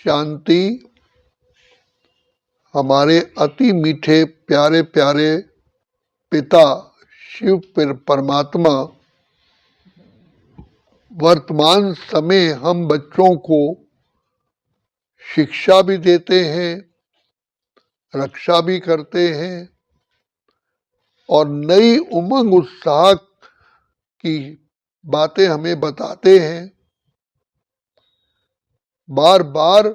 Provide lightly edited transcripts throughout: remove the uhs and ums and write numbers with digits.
शांति हमारे अति मीठे प्यारे प्यारे पिता शिव परमात्मा वर्तमान समय हम बच्चों को शिक्षा भी देते हैं, रक्षा भी करते हैं और नई उमंग उत्साह की बातें हमें बताते हैं। बार बार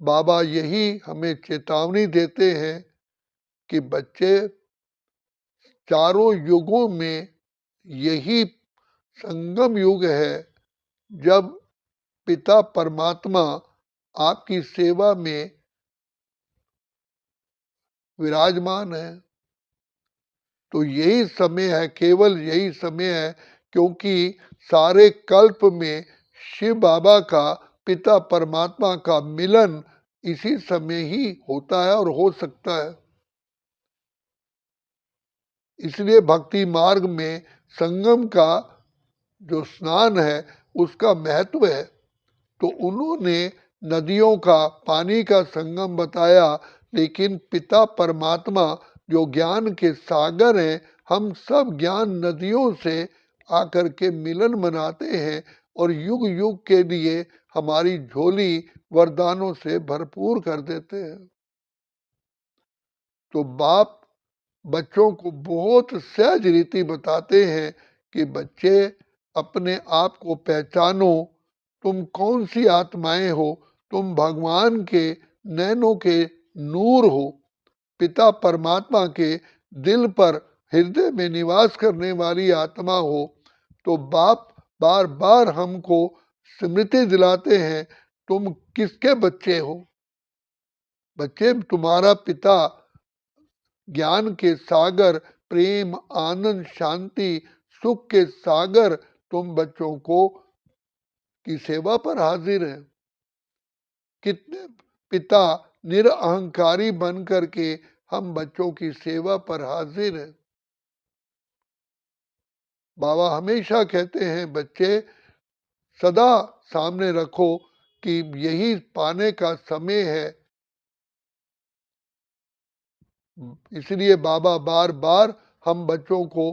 बाबा यही हमें चेतावनी देते हैं कि बच्चे चारों युगों में यही संगम युग है जब पिता परमात्मा आपकी सेवा में विराजमान है। तो यही समय है, केवल यही समय है, क्योंकि सारे कल्प में शिव बाबा का पिता परमात्मा का मिलन इसी समय ही होता है और हो सकता है। इसलिए भक्ति मार्ग में संगम का जो स्नान है उसका महत्व है। तो उन्होंने नदियों का पानी का संगम बताया, लेकिन पिता परमात्मा जो ज्ञान के सागर हैं, हम सब ज्ञान नदियों से आकर के मिलन मनाते हैं और युग युग के लिए हमारी झोली वरदानों से भरपूर कर देते हैं। तो बाप बच्चों को बहुत सहज रीति बताते हैं कि बच्चे अपने आप को पहचानो, तुम कौन सी आत्माएं हो, तुम भगवान के नैनों के नूर हो, पिता परमात्मा के दिल पर हृदय में निवास करने वाली आत्मा हो। तो बाप बार बार हमको स्मृति दिलाते हैं, तुम किसके बच्चे हो? बच्चे, तुम्हारा पिता ज्ञान के सागर, प्रेम, आनंद, शांति, सुख के सागर तुम बच्चों को की सेवा पर हाजिर है। कितने पिता निरअहंकारी बन करके हम बच्चों की सेवा पर हाजिर हैं। बाबा हमेशा कहते हैं, बच्चे सदा सामने रखो कि यही पाने का समय है। इसलिए बाबा बार बार हम बच्चों को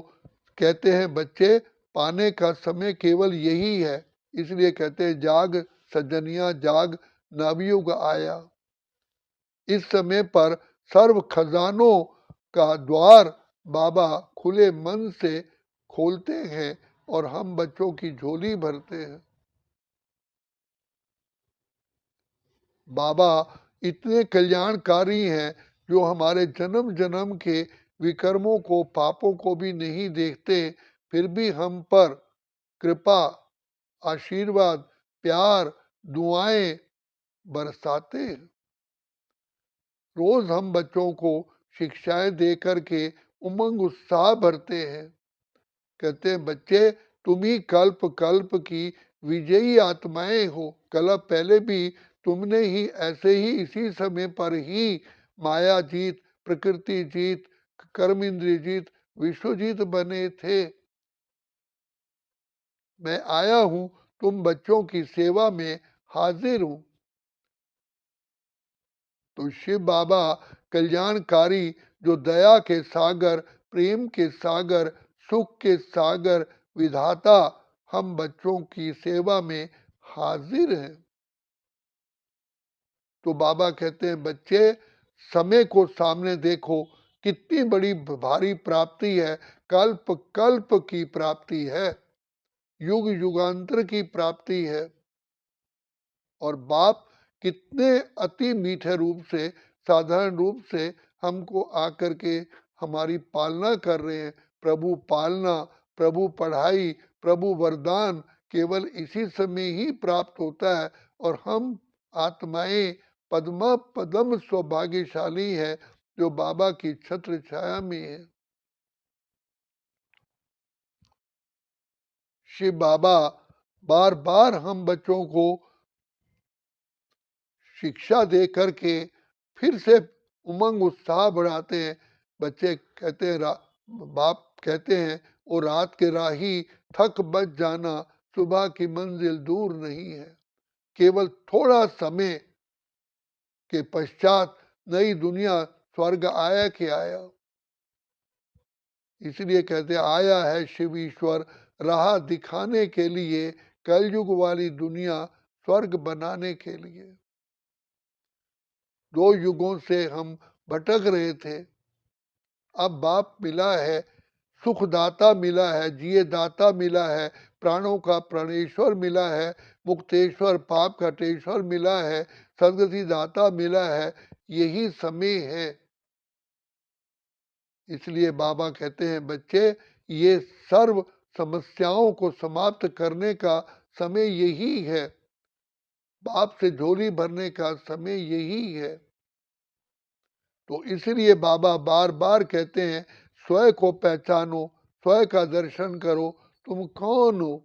कहते हैं, बच्चे पाने का समय केवल यही है। इसलिए कहते हैं, जाग सज्जनिया जाग, नवयुग आया। इस समय पर सर्व खजानों का द्वार बाबा खुले मन से खोलते हैं और हम बच्चों की झोली भरते हैं। बाबा इतने कल्याणकारी हैं जो हमारे जन्म जन्म के विकर्मों को, पापों को भी नहीं देखते, फिर भी हम पर कृपा, आशीर्वाद, प्यार, दुआएं बरसाते हैं। रोज हम बच्चों को शिक्षाएं दे करके उमंग उत्साह भरते हैं। कहते हैं, बच्चे तुम ही कल्प कल्प की विजयी आत्माएं हो। कल्प पहले भी तुमने ही ऐसे ही इसी समय पर ही माया जीत, प्रकृति जीत, कर्म इंद्रिय जीत, विश्व जीत बने थे। मैं आया हूं, तुम बच्चों की सेवा में हाजिर हूं। तो शिव बाबा कल्याणकारी, जो दया के सागर, प्रेम के सागर, सुख के सागर, विधाता, हम बच्चों की सेवा में हाजिर हैं। तो बाबा कहते हैं, बच्चे समय को सामने देखो, कितनी बड़ी भारी प्राप्ति है, कल्प कल्प की प्राप्ति है, युग युगांतर की प्राप्ति है। और बाप कितने अति मीठे रूप से, साधारण रूप से हमको आकर के हमारी पालना कर रहे हैं। प्रभु पालना, प्रभु पढ़ाई, प्रभु वरदान केवल इसी समय ही प्राप्त होता है। और हम आत्माएं पद्मा पदम सौभाग्यशाली है जो बाबा की छत्र छाया में है। शिव बाबा बार बार हम बच्चों को शिक्षा दे करके फिर से उमंग उत्साह बढ़ाते हैं। बच्चे कहते हैं, बाप कहते हैं, वो रात के राही थक बच जाना, सुबह की मंजिल दूर नहीं है। केवल थोड़ा समय के पश्चात नई दुनिया स्वर्ग आया कि आया। इसलिए कहते आया है शिव ईश्वर राह दिखाने के लिए, कलयुग वाली दुनिया स्वर्ग बनाने के लिए। 2 युगों से हम भटक रहे थे, अब बाप मिला है, सुखदाता मिला है, जिये दाता मिला है, प्राणों का प्राणेश्वर मिला है, मुक्तेश्वर पाप कटेश्वर मिला है, सदगति दाता मिला है। यही समय है। इसलिए बाबा कहते हैं बच्चे, ये सर्व समस्याओं को समाप्त करने का समय यही है, बाप से झोली भरने का समय यही है। तो इसलिए बाबा बार बार कहते हैं स्वयं को पहचानो, स्वयं का दर्शन करो, तुम कौन हो,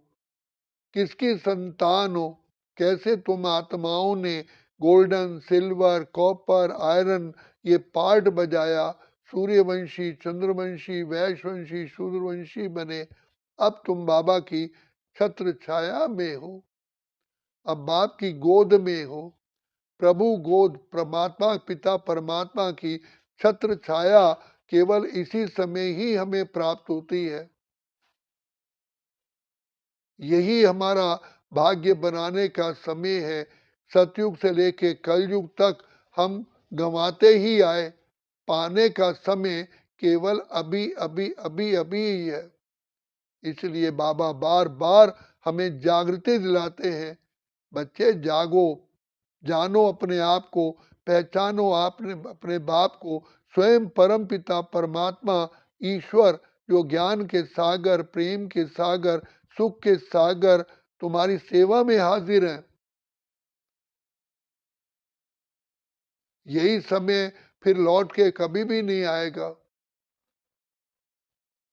किसकी संतान हो, कैसे तुम आत्माओं ने गोल्डन सिल्वर कॉपर आयरन ये पार्ट बजाया, सूर्यवंशी चंद्रवंशी वैश्यवंशी शूद्रवंशी बने, अब तुम बाबा की छत्र छाया में हो, अब बाप की गोद में हो, प्रभु गोद परमात्मा पिता परमात्मा की छत्र छाया केवल इसी समय ही हमें प्राप्त होती है। यही हमारा भाग्य बनाने का समय है। सतयुग से लेके कलयुग तक हम गंवाते ही आए, पाने का समय केवल अभी अभी अभी अभी ही है। इसलिए बाबा बार बार हमें जागृति दिलाते हैं, बच्चे जागो, जानो अपने आप को, पहचानो आपने अपने बाप को, स्वयं परम पिता परमात्मा ईश्वर जो ज्ञान के सागर प्रेम के सागर सुख के सागर तुम्हारी सेवा में हाजिर है। यही समय फिर लौट के कभी भी नहीं आएगा।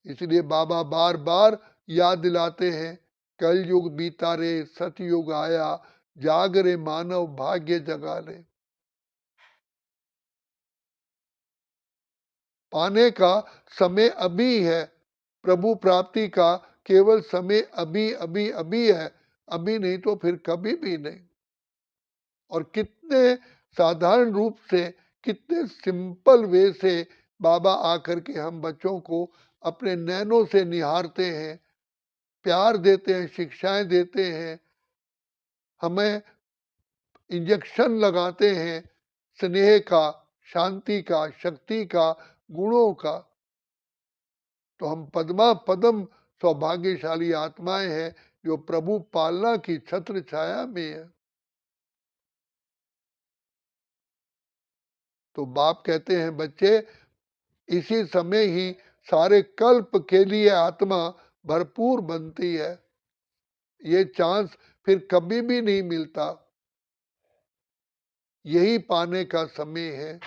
इसलिए बाबा बार बार याद दिलाते हैं, कल युग बीता रे सतयुग आया, जाग रे मानव भाग्य जगा ले। पाने का समय अभी है, प्रभु प्राप्ति का केवल समय अभी अभी अभी है, अभी नहीं तो फिर कभी भी नहीं। और कितने साधारण रूप से, कितने सिंपल वे से बाबा आकर के हम बच्चों को अपने नैनों से निहारते हैं, प्यार देते हैं, शिक्षाएं देते हैं, हमें इंजेक्शन लगाते हैं स्नेह का, शांति का, शक्ति का, गुणों का। तो हम पद्मा पदम सौभाग्यशाली आत्माएं हैं जो प्रभु पालना की छत्र छाया में है। तो बाप कहते हैं बच्चे, इसी समय ही सारे कल्प के लिए आत्मा भरपूर बनती है, ये चांस फिर कभी भी नहीं मिलता, यही पाने का समय है।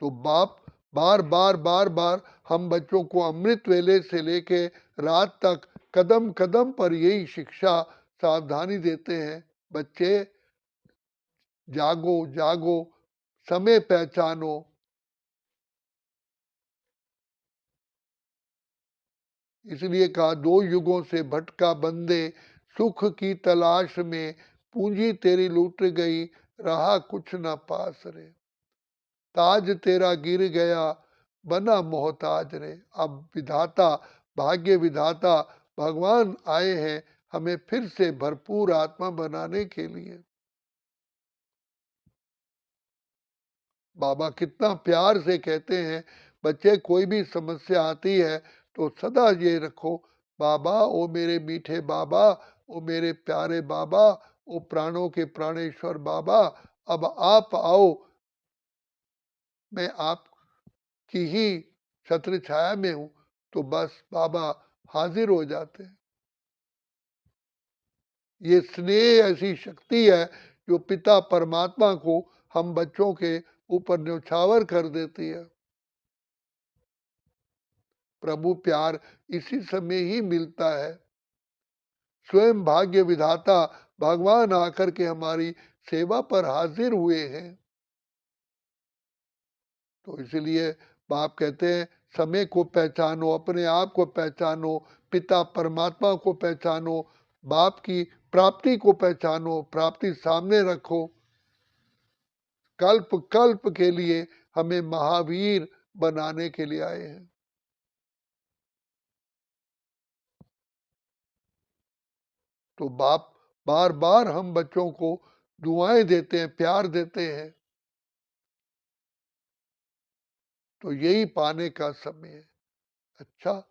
तो बाप बार बार बार बार हम बच्चों को अमृत वेले से लेके रात तक कदम कदम पर यही शिक्षा सावधानी देते हैं, बच्चे जागो जागो, समय पहचानो। इसलिए कहा 2 युगों से भटका बंदे, सुख की तलाश में, पूंजी तेरी लूट गई, रहा कुछ न पास रे, ताज तेरा गिर गया, बना मोहताज रे। अब विधाता, भाग्य विधाता भगवान आए हैं हमें फिर से भरपूर आत्मा बनाने के लिए। बाबा कितना प्यार से कहते हैं, बच्चे कोई भी समस्या आती है तो सदा ये रखो, बाबा ओ मेरे मीठे बाबा, ओ मेरे प्यारे बाबा, ओ प्राणों के प्राणेश्वर बाबा, अब आप आओ, मैं आपकी ही छत्र छाया में हूं। तो बस बाबा हाजिर हो जाते हैं। ये स्नेह ऐसी शक्ति है जो पिता परमात्मा को हम बच्चों के ऊपर न्यौछावर कर देती है। प्रभु प्यार इसी समय ही मिलता है। स्वयं भाग्य विधाता भगवान आकर के हमारी सेवा पर हाजिर हुए हैं। तो इसलिए बाप कहते हैं समय को पहचानो, अपने आप को पहचानो, पिता परमात्मा को पहचानो, बाप की प्राप्ति को पहचानो, प्राप्ति सामने रखो। कल्प कल्प के लिए हमें महावीर बनाने के लिए आए हैं। तो बाप बार बार हम बच्चों को दुआएं देते हैं, प्यार देते हैं, तो यही पाने का समय है। अच्छा,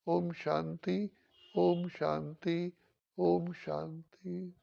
ओम शांति, ओम शांति, ओम शांति।